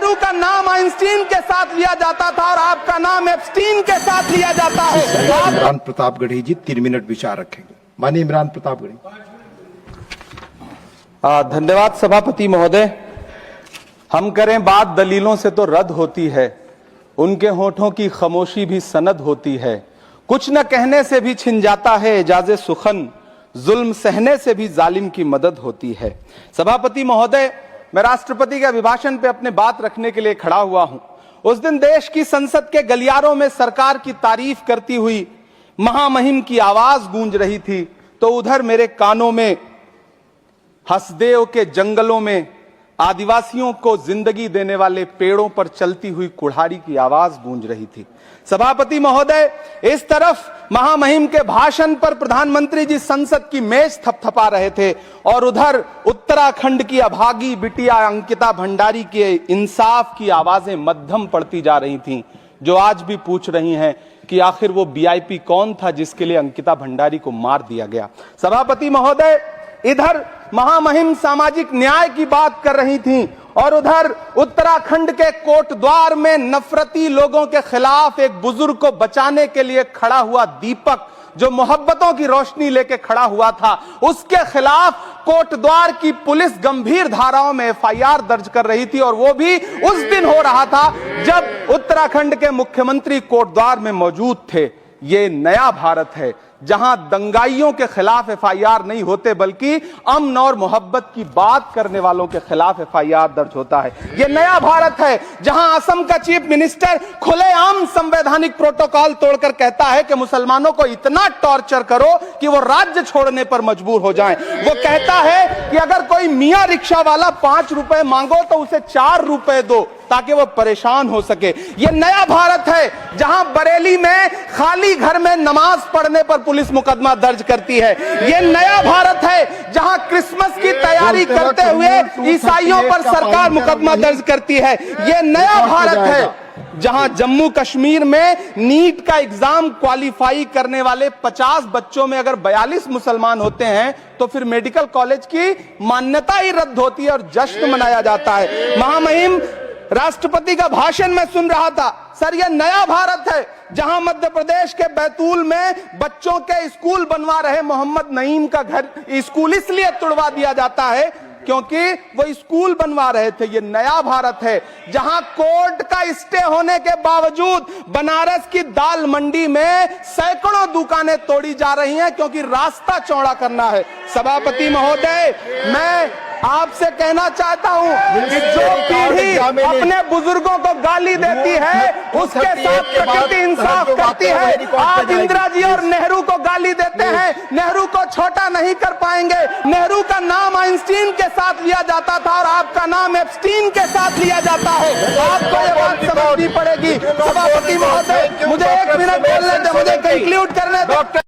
नेहरू का नाम आइंस्टीन के साथ लिया जाता था और आपका नाम एप्स्टीन के साथ लिया जाता है। इमरान प्रतापगढ़ी जी 3 मिनट विचार रखेंगे। माननीय इमरान प्रतापगढ़ी। धन्यवाद सभापति महोदय। हम करें बात दलीलों से तो रद्द होती है, उनके होठों की खामोशी भी सनद होती है। कुछ न कहने से भी छिन जाता है एजाज़े सुखन, जुल्म सहने से भी जालिम की मदद होती है। सभापति महोदय, मैं राष्ट्रपति के अभिभाषण पे अपने बात रखने के लिए खड़ा हुआ हूं। उस दिन देश की संसद के गलियारों में सरकार की तारीफ करती हुई महामहिम की आवाज गूंज रही थी, तो उधर मेरे कानों में हसदेव के जंगलों में आदिवासियों को जिंदगी देने वाले पेड़ों पर चलती हुई कुल्हाड़ी की आवाज गूंज रही थी। सभापति महोदय, इस तरफ महामहिम के भाषण पर प्रधानमंत्री जी संसद की मेज थपथपा रहे थे और उधर उत्तराखंड की अभागी बिटिया अंकिता भंडारी के इंसाफ की आवाजें मध्यम पड़ती जा रही थीं, जो आज भी पूछ रही हैं कि आखिर वो वीआईपी कौन था जिसके लिए अंकिता भंडारी को मार दिया गया। सभापति महोदय, इधर महामहिम सामाजिक न्याय की बात कर रही थीं और उधर उत्तराखंड के कोटद्वार में नफरती लोगों के खिलाफ एक बुजुर्ग को बचाने के लिए खड़ा हुआ दीपक, जो मोहब्बतों की रोशनी लेके खड़ा हुआ था, उसके खिलाफ कोटद्वार की पुलिस गंभीर धाराओं में एफआईआर दर्ज कर रही थी और वो भी उस दिन हो रहा था जब उत्तराखंड के मुख्यमंत्री कोटद्वार में मौजूद थे। ये नया भारत है जहां दंगाइयों के खिलाफ एफआईआर नहीं होते बल्कि अमन और मोहब्बत की बात करने वालों के खिलाफ एफआईआर दर्ज होता है। यह नया भारत है जहां असम का चीफ मिनिस्टर खुलेआम संवैधानिक प्रोटोकॉल तोड़कर कहता है कि मुसलमानों को इतना टॉर्चर करो कि वो राज्य छोड़ने पर मजबूर हो जाएं। वो कहता है कि अगर कोई मियां रिक्शा वाला 5 रुपए मांगो तो उसे 4 रुपए दो ताकि वो परेशान हो सके। ये नया भारत है जहां बरेली में खाली घर में नमाज पढ़ने पर पुलिस मुकदमा दर्ज करती है। ये नया भारत है जहां क्रिसमस की तैयारी करते हुए ईसाइयों पर सरकार मुकदमा दर्ज करती है। ये नया भारत है जहां जम्मू कश्मीर में नीट का एग्जाम क्वालिफाई करने वाले 50 बच्चों में अगर 42 मुसलमान होते हैं तो फिर मेडिकल कॉलेज की मान्यता ही रद्द होती है और जश्न मनाया जाता है। महामहिम, राष्ट्रपति का भाषण में सुन रहा था। सर, यह नया भारत है जहां मध्य प्रदेश के बैतूल में बच्चों के स्कूल बनवा रहे मोहम्मद नईम का घर स्कूल इसलिए तुड़वा दिया जाता है क्योंकि वो स्कूल बनवा रहे थे। ये नया भारत है जहां कोर्ट का स्टे होने के बावजूद बनारस की दाल मंडी में सैकड़ों दुकानें तोड़ी जा रही हैं क्योंकि रास्ता चौड़ा करना है। सभापति महोदय, मैं आपसे कहना चाहता हूं कि जो पीढ़ी अपने बुजुर्गों को गाली देती है उसके साथ प्रकृति इंसाफ करती है। आज इंदिरा जी और नेहरू को गाली देते हैं, नेहरू को छोटा नहीं कर पाएंगे। नेहरू का नाम आइंस्टीन के साथ लिया जाता था और आपका नाम एप्स्टीन के साथ लिया जाता है। आपको ये बात समझनी पड़ेगी। सभापति महोदय, मुझे 1 मिनट बोलने दे, मुझे कंक्लूड करने दे।